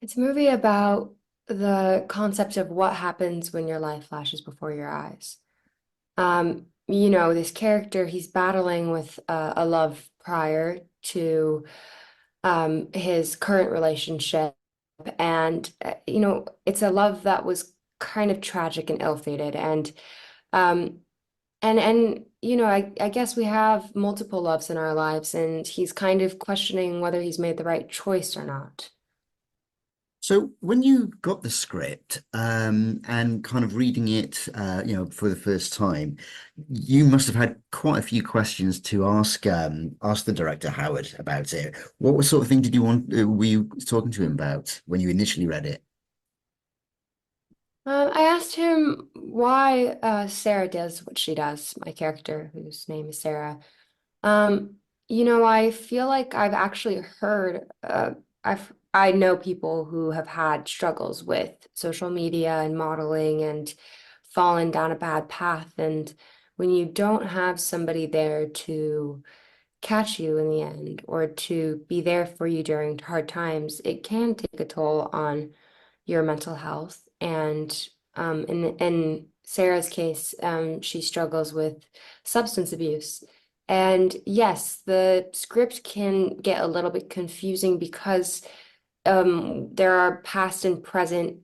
It's a movie about the concept of what happens when your life flashes before your eyes. This character, he's battling with a love prior to his current relationship. And, it's a love that was kind of tragic and ill-fated. Um, I guess we have multiple loves in our lives, and he's kind of questioning whether he's made the right choice or not. So when you got the script and kind of reading it, for the first time, you must have had quite a few questions to ask the director Howard about it. What sort of thing did you want? Were you talking to him about when you initially read it? I asked him why Sarah does what she does, my character, whose name is Sarah. Um, I feel like I've actually heard, I know people who have had struggles with social media and modeling and fallen down a bad path. And when you don't have somebody there to catch you in the end or to be there for you during hard times, it can take a toll on your mental health. And in Sarah's case, she struggles with substance abuse. And yes, the script can get a little bit confusing because there are past and present,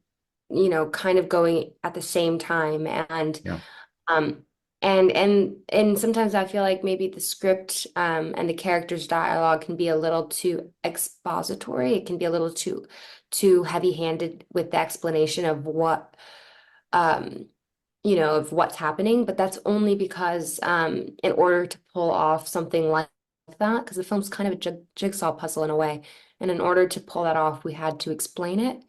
kind of going at the same time. Yeah, Um, and sometimes I feel like maybe the script and the characters' dialogue can be a little too expository. It can be a little too heavy-handed with the explanation of um, of what's happening. But that's only because in order to pull off something like that, because the film's kind of a jigsaw puzzle in a way, and in order to pull that off, we had to explain it.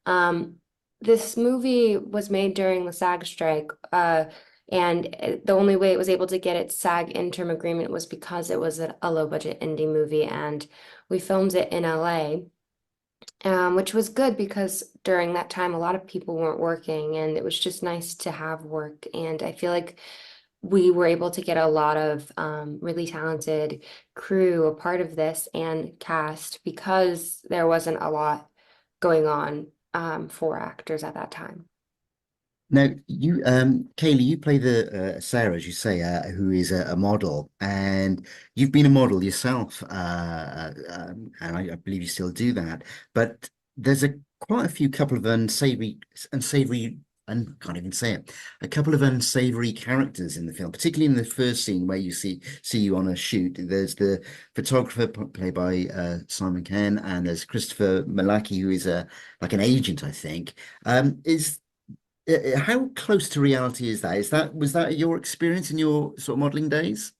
Um, this movie was made during the SAG strike. And the only way it was able to get its SAG interim agreement was because it was a low budget indie movie, and we filmed it in LA, which was good because during that time a lot of people weren't working, and it was just nice to have work. And I feel like we were able to get a lot of really talented crew a part of this and cast because there wasn't a lot going on for actors at that time. now, Kaylee, you play the Sarah, as you say, who is a model, and you've been a model yourself, and I believe you still do that. But there's a quite a few couple of unsavory, and can't even say it, a couple of unsavory characters in the film, particularly in the first scene where you see you on a shoot. There's the photographer played by Simon Ken, and there's Christopher Malaki, who is a like an agent, I think. Is How close to reality is that? Was that your experience in your sort of modeling days?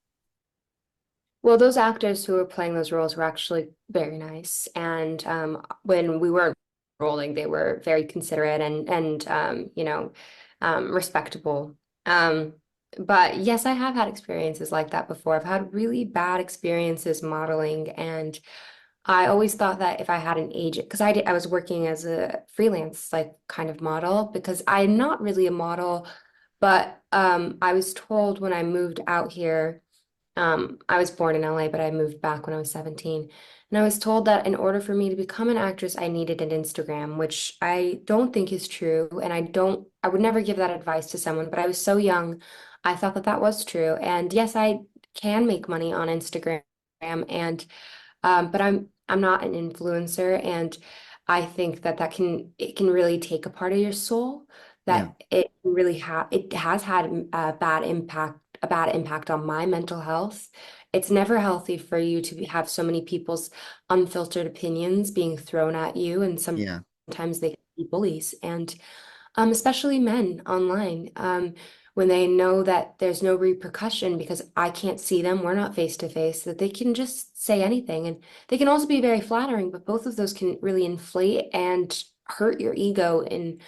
Well, those actors who were playing those roles were actually very nice, and when we weren't rolling, they were very considerate and respectable. Um, but yes, I have had experiences like that before. I've had really bad experiences modeling, and I always thought that if I had an agent, because I was working as a freelance like kind of model because I'm not really a model, but I was told when I moved out here. I was born in LA, but I moved back when I was 17. And I was told that in order for me to become an actress, I needed an Instagram, which I don't think is true. And I would never give that advice to someone, but I was so young, I thought that that was true. And yes, I can make money on Instagram, and but I'm not an influencer, and I think that it can really take a part of your soul, Yeah, that it has had a bad impact on my mental health. It's never healthy for you to have so many people's unfiltered opinions being thrown at you, and yeah, sometimes they can be bullies, and especially men online, when they know that there's no repercussion because I can't see them, we're not face to face, that they can just say anything. And they can also be very flattering, but both of those can really inflate and hurt your ego in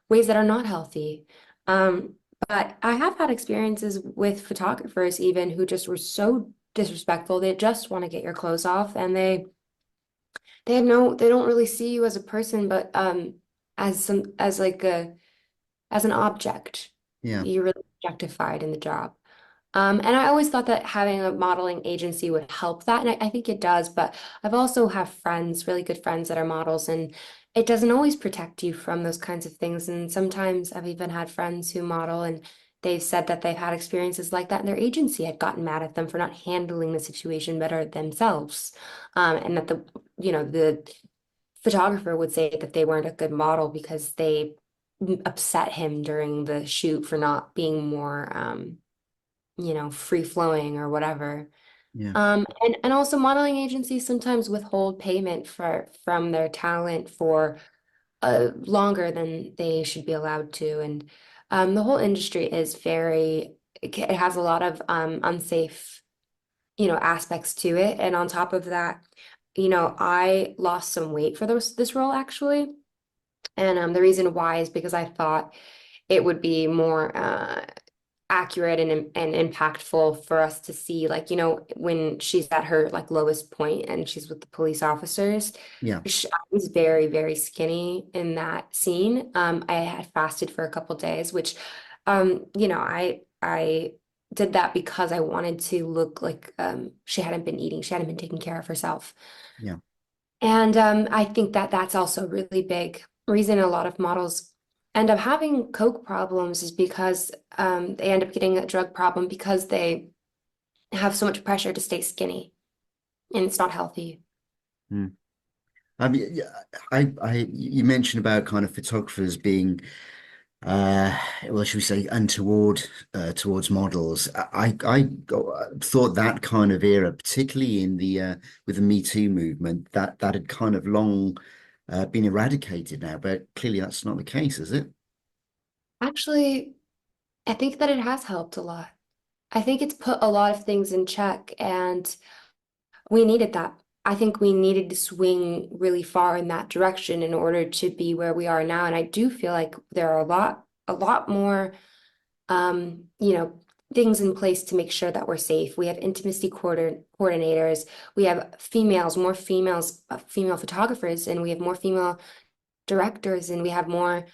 ways that are not healthy. Um, but I have had experiences with photographers even who just were so disrespectful. They just want to get your clothes off, and they don't really see you as a person, but as like a as an object. yeah. You're really objectified in the job. And I always thought that having a modeling agency would help that, and I think it does. But I've also have friends, really good friends that are models, and it doesn't always protect you from those kinds of things. And sometimes I've even had friends who model and they've said that they've had experiences like that and their agency had gotten mad at them for not handling the situation better themselves. And that the photographer would say that they weren't a good model because they upset him during the shoot for not being more, free flowing or whatever. Yeah. And also modeling agencies sometimes withhold payment from their talent for longer than they should be allowed to. And the whole industry is it has a lot of unsafe, aspects to it. And on top of that, I lost some weight for this role actually. And the reason why is because I thought it would be more accurate and impactful for us to see, like, when she's at her like lowest point and she's with the police officers. Yeah. I was very, very skinny in that scene. I had fasted for a couple days, which, I did that because I wanted to look like she hadn't been eating, she hadn't been taking care of herself. Yeah. And I think that that's also a really big reason a lot of models end up having coke problems is because they end up getting a drug problem because they have so much pressure to stay skinny and it's not healthy. Mm. I mean, yeah, you mentioned about kind of photographers being, uh, well, should we say, untoward towards models. Thought that kind of era, particularly in the with the Me Too movement, that had kind of long been eradicated now, but clearly that's not the case, is it? Actually, I think that it has helped a lot. I think it's put a lot of things in check and we needed that. I think we needed to swing really far in that direction in order to be where we are now. And I do feel like there are a lot more you know, things in place to make sure that we're safe. We have intimacy coordinators. We have more females, female photographers, and we have more female directors, and we have more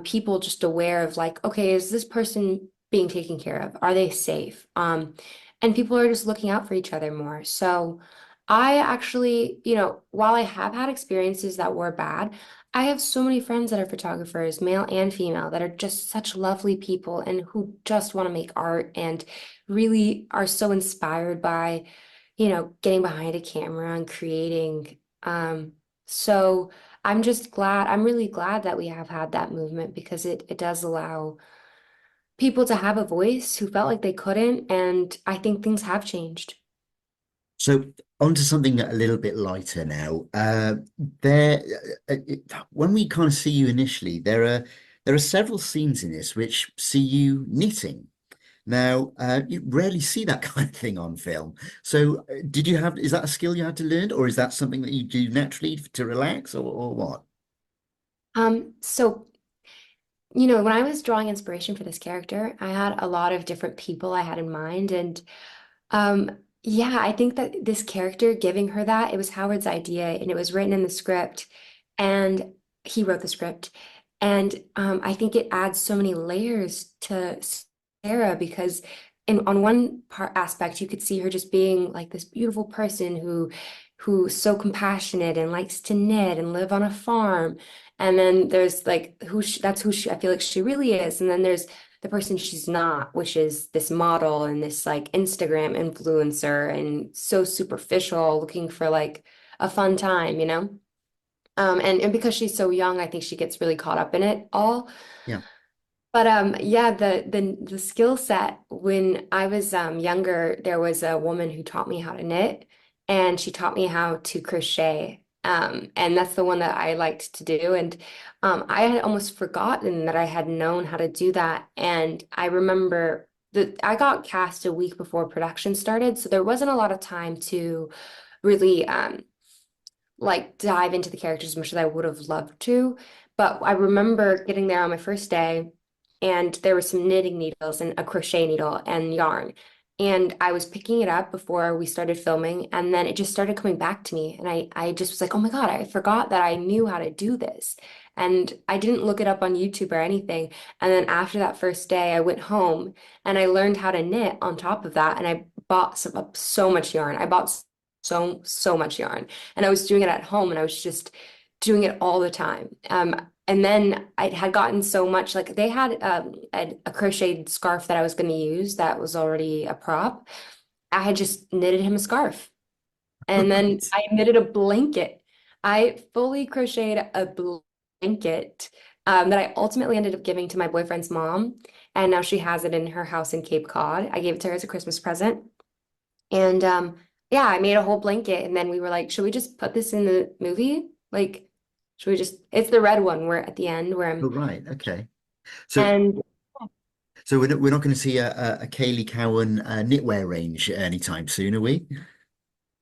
people just aware of like, okay, is this person being taken care of? Are they safe? And people are just looking out for each other more. So I actually, while I have had experiences that were bad, I have so many friends that are photographers, male and female, that are just such lovely people and who just want to make art and really are so inspired by, getting behind a camera and creating. So I'm really glad that we have had that movement because it does allow people to have a voice who felt like they couldn't, and I think things have changed. So onto something a little bit lighter now. There, when we kind of see you initially, there are several scenes in this which see you knitting. Now, you rarely see that kind of thing on film. So, is that a skill you had to learn, or is that something that you do naturally to relax, or what? So when I was drawing inspiration for this character, I had a lot of different people I had in mind. And yeah, I think that this character, giving her that, it was Howard's idea and it was written in the script. And he wrote the script. And I think it adds so many layers to Sarah because on one part aspect, you could see her just being like this beautiful person who's so compassionate and likes to knit and live on a farm. And then there's like that's who she, I feel like she really is. And then there's the person she's not, which is this model and this like Instagram influencer and so superficial, looking for like a fun time. And because she's so young, I think she gets really caught up in it all. Yeah. But yeah, the skill set when I was younger, there was a woman who taught me how to knit and she taught me how to crochet. And that's the one that I liked to do. And I had almost forgotten that I had known how to do that. And I remember that I got cast a week before production started, so there wasn't a lot of time to really like dive into the characters as much as I would have loved to. But I remember getting there on my first day, and there were some knitting needles and a crochet needle and yarn. And I was picking it up before we started filming, and then it just started coming back to me. And I just was like, oh my God, I forgot that I knew how to do this. And I didn't look it up on YouTube or anything. And then after that first day, I went home and I learned how to knit on top of that. And I bought so much yarn. I bought so much yarn and I was doing it at home and I was just doing it all the time. And then I had gotten so much, like they had a crocheted scarf that I was going to use that was already a prop. I had just knitted him a scarf. And then Right. I knitted a blanket. I fully crocheted a blanket that I ultimately ended up giving to my boyfriend's mom. And now she has it in her house in Cape Cod. I gave it to her as a Christmas present. And yeah, I made a whole blanket. And then we were like, should we just put this in the movie? Like, should we just, it's the red one where at the end where Oh, I'm, right. Okay. So, and so we're not going to see a Caylee Cowan knitwear range anytime soon, are we?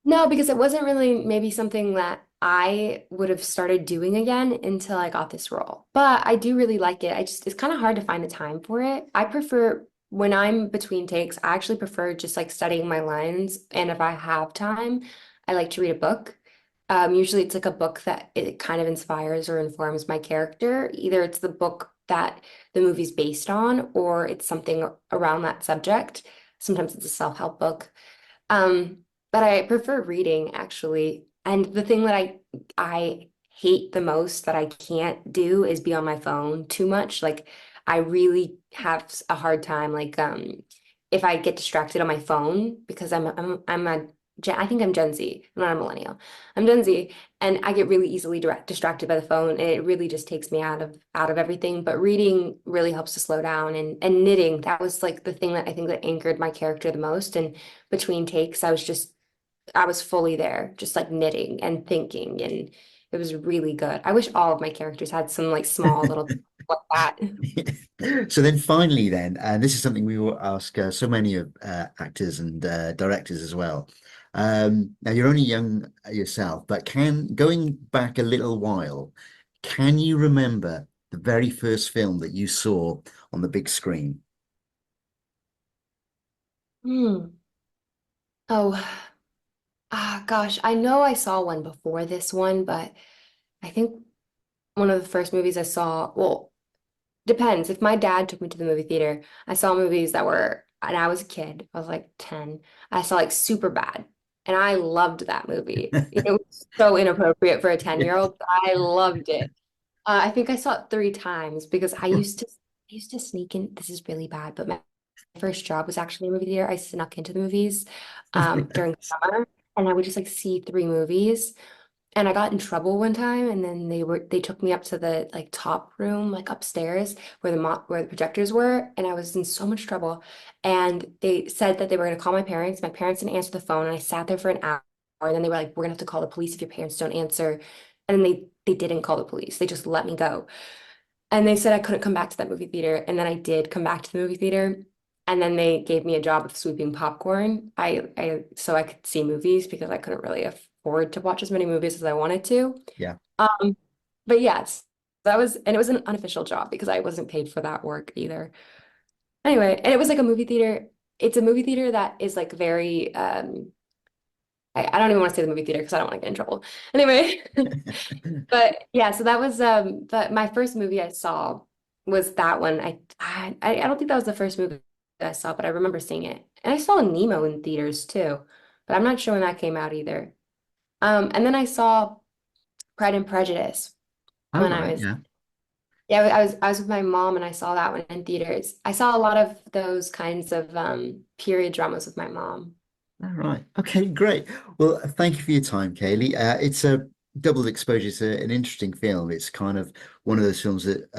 no, because it wasn't really maybe something that I would have started doing again until I got this role. But I do really like it. I just, it's kind of hard to find the time for it. I prefer when I'm between takes, I actually prefer just like studying my lines. And if I have time, I like to read a book. Usually it's like a book that it kind of inspires or informs my character. Either it's the book that the movie's based on, or it's something around that subject. Sometimes it's a self-help book. Um, but I prefer reading actually. And the thing that I hate the most that I can't do is be on my phone too much. Like I really have a hard time like if I get distracted on my phone because I'm a I think I'm Gen Z. I'm not a millennial. I'm Gen Z and I get really easily distracted by the phone and it really just takes me out of everything. But reading really helps to slow down and knitting, that was like the thing that I think that anchored my character the most. And between takes, I was fully there, just like knitting and thinking, and it was really good. I wish all of my characters had some like small little like that. So then finally then, and this is something we will ask so many of actors and directors as well. Now you're only young yourself, but can going back a little while, can you remember the very first film that you saw on the big screen? Hmm. Oh, gosh, I know I saw one before this one, but I think one of the first movies I saw, well, depends. If my dad took me to the movie theater, I saw movies that were, and I was a kid, I was like 10. I saw like Super Bad, and I loved that movie. It was so inappropriate for a 10-year-old, but I loved it. I think I saw it 3 times because I used to sneak in. This is really bad, but my first job was actually a movie theater. I snuck into the movies during summer, and I would just like see 3 movies. And I got in trouble one time, and then they took me up to the like top room, like upstairs, where the projectors were, and I was in so much trouble. And they said that they were going to call my parents. My parents didn't answer the phone, and I sat there for an hour. And then they were like, "We're gonna have to call the police if your parents don't answer." And then they didn't call the police. They just let me go. And they said I couldn't come back to that movie theater. And then I did come back to the movie theater. And then they gave me a job of sweeping popcorn. So I could see movies because I couldn't really afford to watch as many movies as I wanted to. Yeah. Um, but yes, that was, and it was an unofficial job because I wasn't paid for that work either. Anyway, and it was like a movie theater. It's a movie theater that is like very, I don't even want to say the movie theater because I don't want to get in trouble. Anyway, but yeah, so that was but my first movie I saw was that one. I don't think that was the first movie I saw, but I remember seeing it. And I saw Nemo in theaters too, but I'm not sure when that came out either. And then I saw Pride and Prejudice Oh, when I right. was Yeah. yeah, I was with my mom and I saw that one in theaters. I saw a lot of those kinds of period dramas with my mom. All right. Okay, great. Well, thank you for your time, Kaylee. It's a double exposure. It's an interesting film. It's kind of one of those films that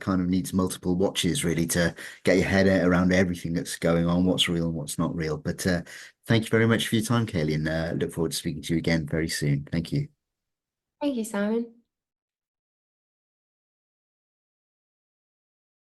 kind of needs multiple watches really to get your head around everything that's going on, what's real and what's not real. But thank you very much for your time, Kaylee, and look forward to speaking to you again very soon. Thank you. Thank you, Simon.